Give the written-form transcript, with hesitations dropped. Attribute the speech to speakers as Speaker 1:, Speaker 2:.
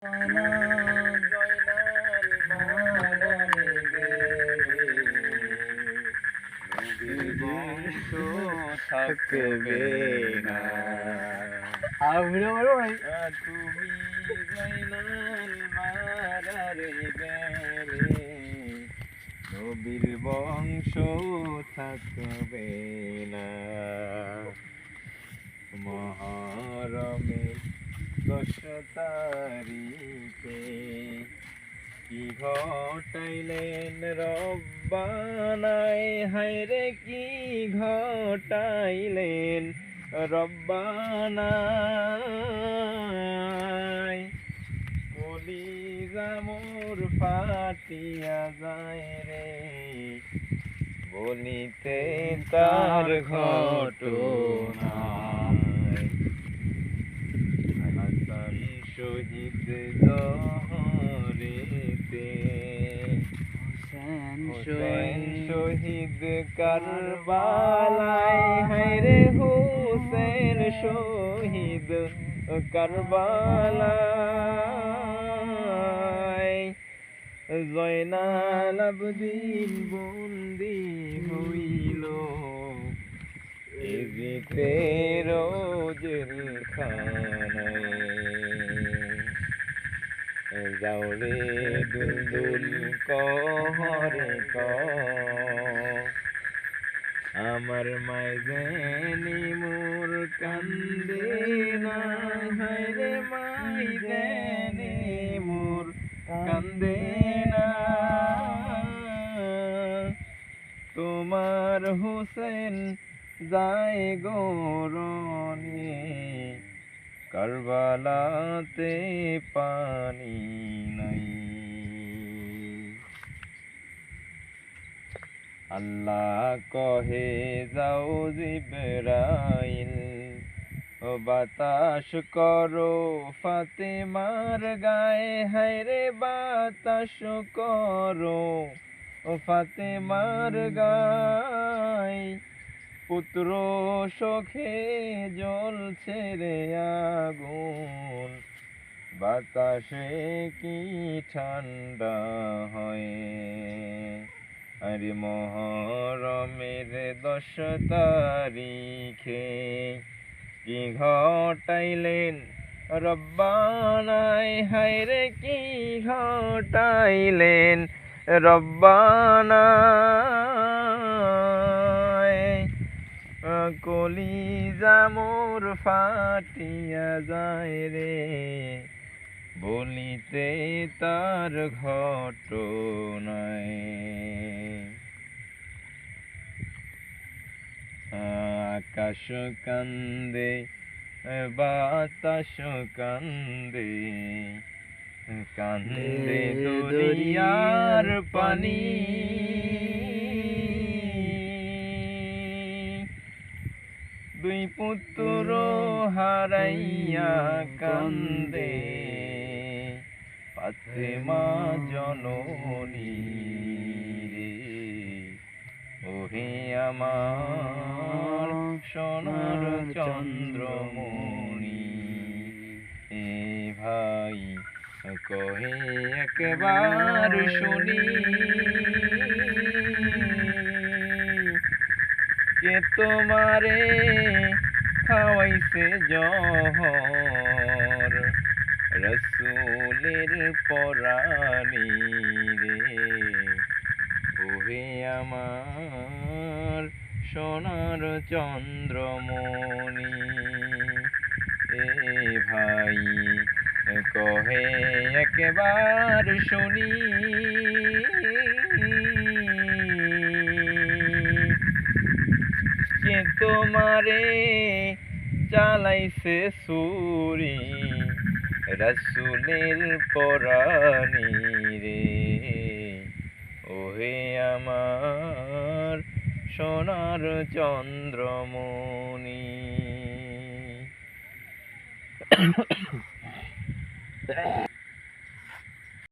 Speaker 1: জয়নাল মারানে গেলে নবীর বংশ থাকবে না। তুমি জয়নাল মারারে গেলে নবীর বংশ থাকবে না। মহরমের 10 তারিখে কি ঘটাইলেন রব্বানায়, হায়রে কি ঘটাইলেন রব্বানায়। কলিজা মোর ফাটিয়া যায় রে বলিতে তার ঘটনা। শহীদ জহরেতে হোসেন শহীদ কারবালায়, হায়রে হোসেন শহীদ কারবালায়। জয়নাল আবদিন বন্দি হইল এজিতে জেলখানায়। যাওরে দুলদুল কহরে ক আমার মাইজানি মোর কান্দে না, হায়রে মাইজানি মোর কান্দে না। তোমার হোসেন যায় গরনে কারবালাতে পানি নাই। আল্লাহ কহে যাও জিবরাইল ও বাতাস করো ফাতেমার গায়ে, হায়রে বাতাস করো ও ফাতেমার গায়ে। পুত্র শোকে জ্বলছে রে আগুন, বাতাসে কি ঠান্ডা হয়। আরে মহরমের 10 তারিখে কি ঘটাইলেন রব্বানায়, হায়রে কি ঘটাইলেন রব্বানায়। কলিজা মোর ফাটিয়া যায় রে বলিতে তার ঘটনায়। আকাশ কান্দে বাতাস কান্দে, কান্দে দরিয়ার পানি। দুই পুত্র হারাইয়া কান্দে ফাতেমা জননী রে। ওহে আমার সোনার চন্দ্রমণি, এ ভাই কহে একবার শুনি। কে তোমারে খাওয়াইছে জহর রসুলের পরানি রে। ওহে আমার সোনার চন্দ্রমণি, এ ভাই কহে একবার শুনি। কে তোমারে চালাইছে ছুরি রসুলের পরানি রে। ওহে আমার সোনার চন্দ্রমণি।